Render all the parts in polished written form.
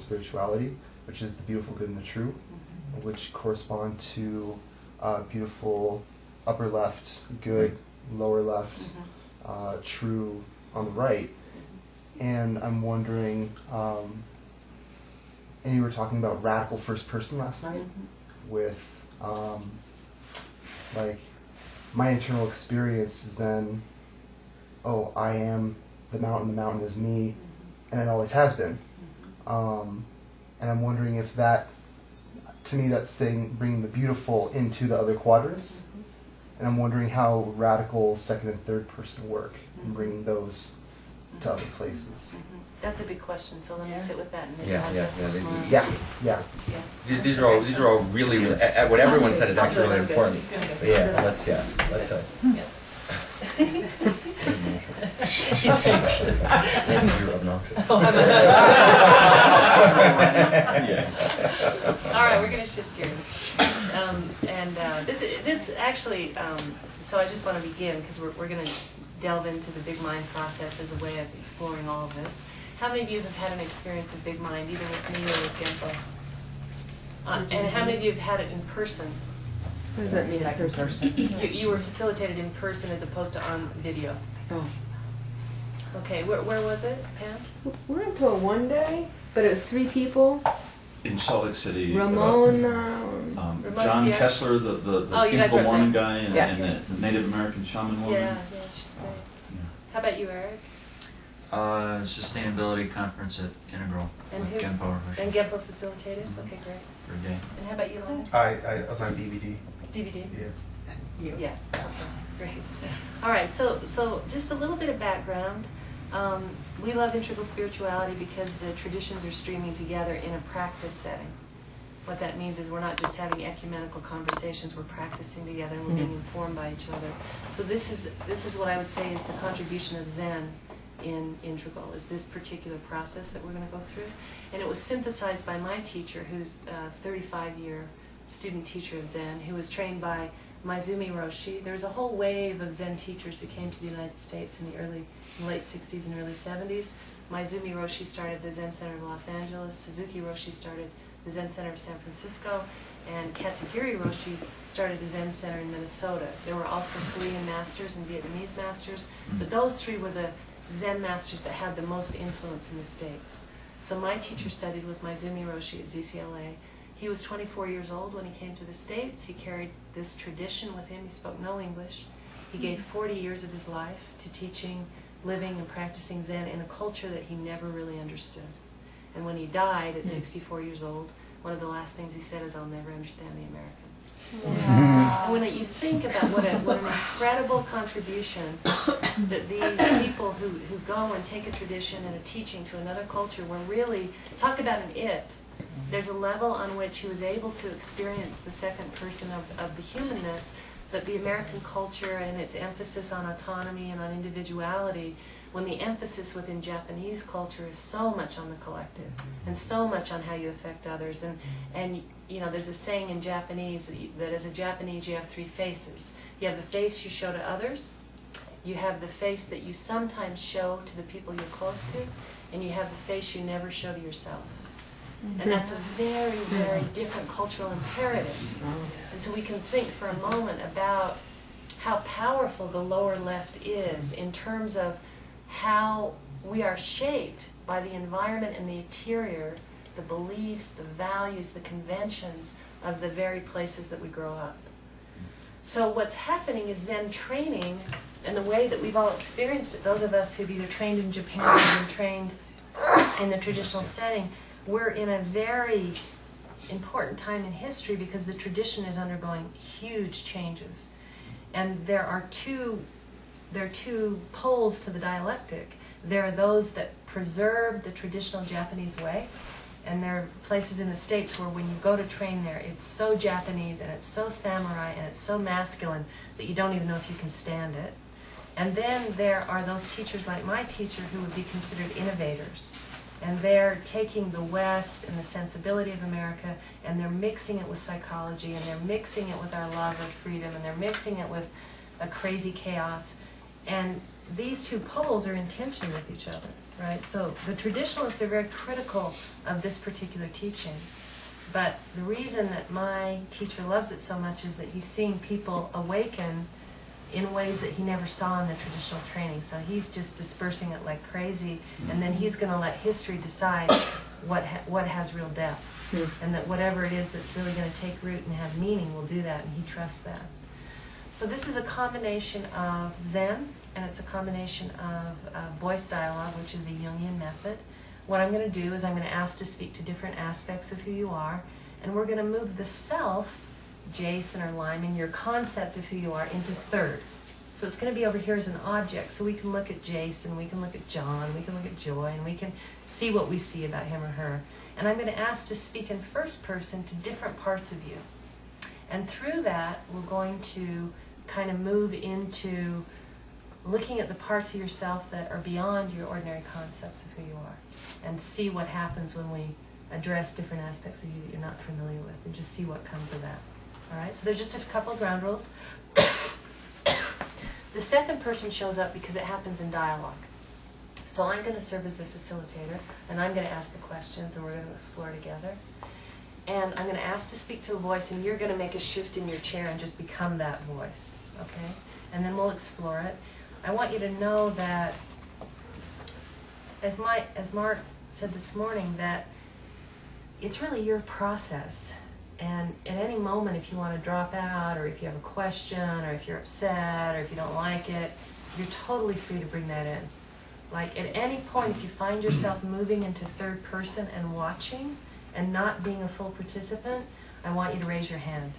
spirituality, which is the beautiful, good, and the true, which correspond to beautiful upper left, good, lower left, true on the right. And I'm wondering, and you were talking about radical first person last night with, like, my internal experience is then, oh, I am the mountain is me, and it always has been. And I'm wondering if that, to me, that's saying bringing the beautiful into the other quadrants. And I'm wondering how radical second and third person work and bringing those to other places. That's a big question, so let me sit with that and maybe These are all really what everyone said is actually really important. But let's He's anxious. You're obnoxious. All right, we're going to shift gears. This actually, so I just want to begin because we're going to delve into the big mind process as a way of exploring all of this. How many of you have had an experience of big mind, either with me or with Genpo? And how many of you have had it in person? What does that mean, in person? You were facilitated in person as opposed to on video. Oh. Okay, where was it, Pam? We went to a one day, but it was 3 people. In Salt Lake City. Ramon, John Kessler, the info Mormon guy, and the Native American shaman woman. Yeah, she's great. How about you, Eric? Sustainability conference at Integral with Genpo. And Genpo facilitated? Okay, great. For a day. And how about you, Lana? I was on DVD. DVD? Yeah. Yeah, okay, great. All right, so just a little bit of background. We love integral spirituality because the traditions are streaming together in a practice setting. What that means is we're not just having ecumenical conversations, we're practicing together and we're being informed by each other. So this is what I would say is the contribution of Zen in integral, is this particular process that we're going to go through. And it was synthesized by my teacher, who's a 35-year student teacher of Zen, who was trained by Maizumi Roshi. There was a whole wave of Zen teachers who came to the United States in the late 60s and early 70s. Maizumi Roshi started the Zen Center of Los Angeles, Suzuki Roshi started the Zen Center of San Francisco, and Katagiri Roshi started the Zen Center in Minnesota. There were also Korean masters and Vietnamese masters, but those 3 were the Zen masters that had the most influence in the States. So my teacher studied with Maizumi Roshi at ZCLA. He was 24 years old when he came to the States. He carried this tradition with him. He spoke no English. He gave 40 years of his life to teaching, living, and practicing Zen in a culture that he never really understood. And when he died at 64 years old, one of the last things he said is, "I'll never understand the Americans." And when you think about what an incredible contribution that these people who go and take a tradition and a teaching to another culture were really, talk about an it. There's a level on which he was able to experience the second person of the humanness, but the American culture and its emphasis on autonomy and on individuality, when the emphasis within Japanese culture is so much on the collective and so much on how you affect others. And you know, there's a saying in Japanese that as a Japanese you have 3 faces. You have the face you show to others, you have the face that you sometimes show to the people you're close to, and you have the face you never show to yourself. And that's a very, very different cultural imperative. And so we can think for a moment about how powerful the lower left is in terms of how we are shaped by the environment and the interior, the beliefs, the values, the conventions of the very places that we grow up. So what's happening is Zen training, and the way that we've all experienced it, those of us who've either trained in Japan or been trained in the traditional setting, we're in a very important time in history because the tradition is undergoing huge changes. And there are two poles to the dialectic. There are those that preserve the traditional Japanese way, and there are places in the States where when you go to train there, it's so Japanese and it's so samurai and it's so masculine that you don't even know if you can stand it. And then there are those teachers like my teacher who would be considered innovators. And they're taking the West and the sensibility of America, and they're mixing it with psychology, and they're mixing it with our love of freedom, and they're mixing it with a crazy chaos. And these 2 poles are in tension with each other. right? So the traditionalists are very critical of this particular teaching. But the reason that my teacher loves it so much is that he's seeing people awaken in ways that he never saw in the traditional training. So he's just dispersing it like crazy, and then he's going to let history decide what has real depth, and that whatever it is that's really going to take root and have meaning will do that, and he trusts that. So this is a combination of Zen, and it's a combination of voice dialogue, which is a Jungian method. What I'm going to do is I'm going to ask to speak to different aspects of who you are, and we're going to move the self, Jason or Lyman, your concept of who you are, into third. So it's going to be over here as an object, so we can look at Jason, we can look at John, we can look at Joy, and we can see what we see about him or her. And I'm going to ask to speak in first person to different parts of you. And through that, we're going to kind of move into looking at the parts of yourself that are beyond your ordinary concepts of who you are, and see what happens when we address different aspects of you that you're not familiar with, and just see what comes of that. All right, so there's just a couple of ground rules. The second person shows up because it happens in dialogue. So I'm going to serve as the facilitator, and I'm going to ask the questions, and we're going to explore together. And I'm going to ask to speak to a voice, and you're going to make a shift in your chair and just become that voice, okay? And then we'll explore it. I want you to know that, as Mark said this morning, that it's really your process. And at any moment, if you want to drop out, or if you have a question, or if you're upset, or if you don't like it, you're totally free to bring that in. Like, at any point, if you find yourself moving into third person and watching, and not being a full participant, I want you to raise your hand.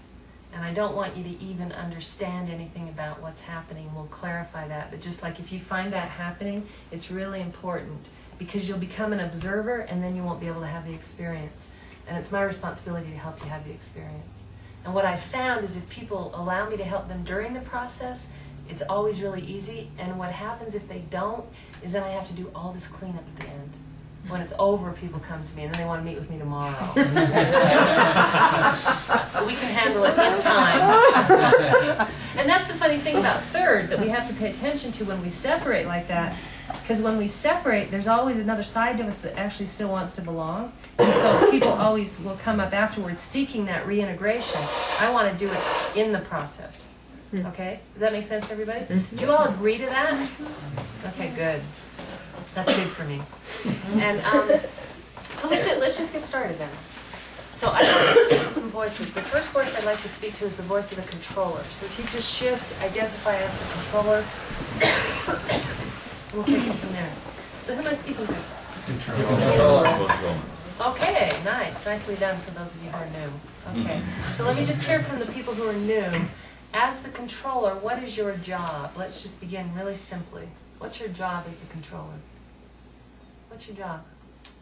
And I don't want you to even understand anything about what's happening. We'll clarify that. But just like if you find that happening, it's really important, because you'll become an observer, and then you won't be able to have the experience. And it's my responsibility to help you have the experience. And what I found is if people allow me to help them during the process, it's always really easy. And what happens if they don't is then I have to do all this cleanup at the end. When it's over, people come to me, and then they want to meet with me tomorrow. But we can handle it in time. And that's the funny thing about third that we have to pay attention to when we separate like that. Because when we separate, there's always another side to us that actually still wants to belong. And so people always will come up afterwards seeking that reintegration. I want to do it in the process. Okay? Does that make sense to everybody? Do you all agree to that? Okay, good. That's good for me. And so let's just get started then. So I'd like to speak to some voices. The first voice I'd like to speak to is the voice of the controller. So if you just shift, identify as the controller, we'll take it from there. So who am I speaking to? Controller. Okay, nice. Nicely done for those of you who are new. Okay, so let me just hear from the people who are new. As the controller, what is your job? Let's just begin really simply. What's your job as the controller? What's your job?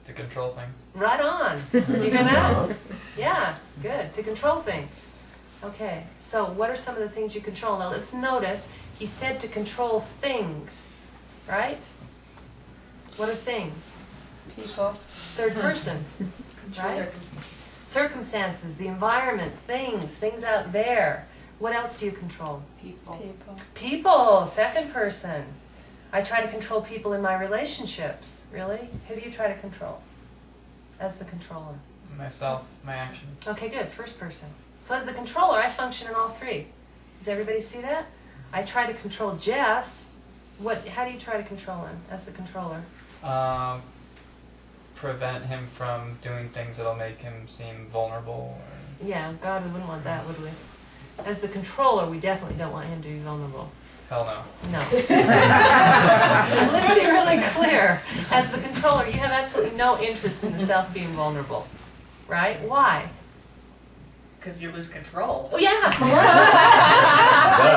To control things. Right on. You got that? Yeah, good. To control things. Okay, so what are some of the things you control? Now let's notice, he said to control things, right? What are things? People. Third person, right? Circumstances, the environment, things out there. What else do you control? People. People, second person. I try to control people in my relationships. Really? Who do you try to control as the controller? Myself, my actions. Okay, good. First person. So as the controller, I function in all three. Does everybody see that? I try to control Jeff. How do you try to control him as the controller? Prevent him from doing things that'll make him seem vulnerable. Or... Yeah, God, we wouldn't want that, would we? As the controller, we definitely don't want him to be vulnerable. Hell no. No. Let's be really clear. As the controller, you have absolutely no interest in the self being vulnerable. Right? Why? Because you lose control. Oh, yeah. I'm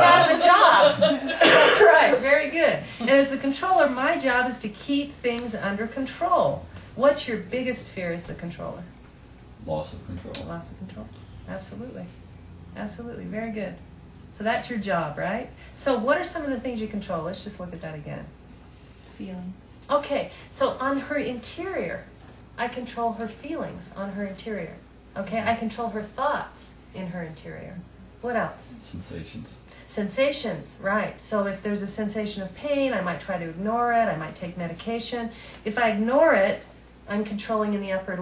out of a job. That's right. Very good. And as the controller, my job is to keep things under control. What's your biggest fear as the controller? Loss of control. Loss of control. Absolutely. Absolutely. Very good. So that's your job, right? So what are some of the things you control? Let's just look at that again. Feelings. Okay, so on her interior, I control her feelings on her interior. Okay, I control her thoughts in her interior. What else? Sensations. Sensations, right. So if there's a sensation of pain, I might try to ignore it. I might take medication. If I ignore it, I'm controlling in the upper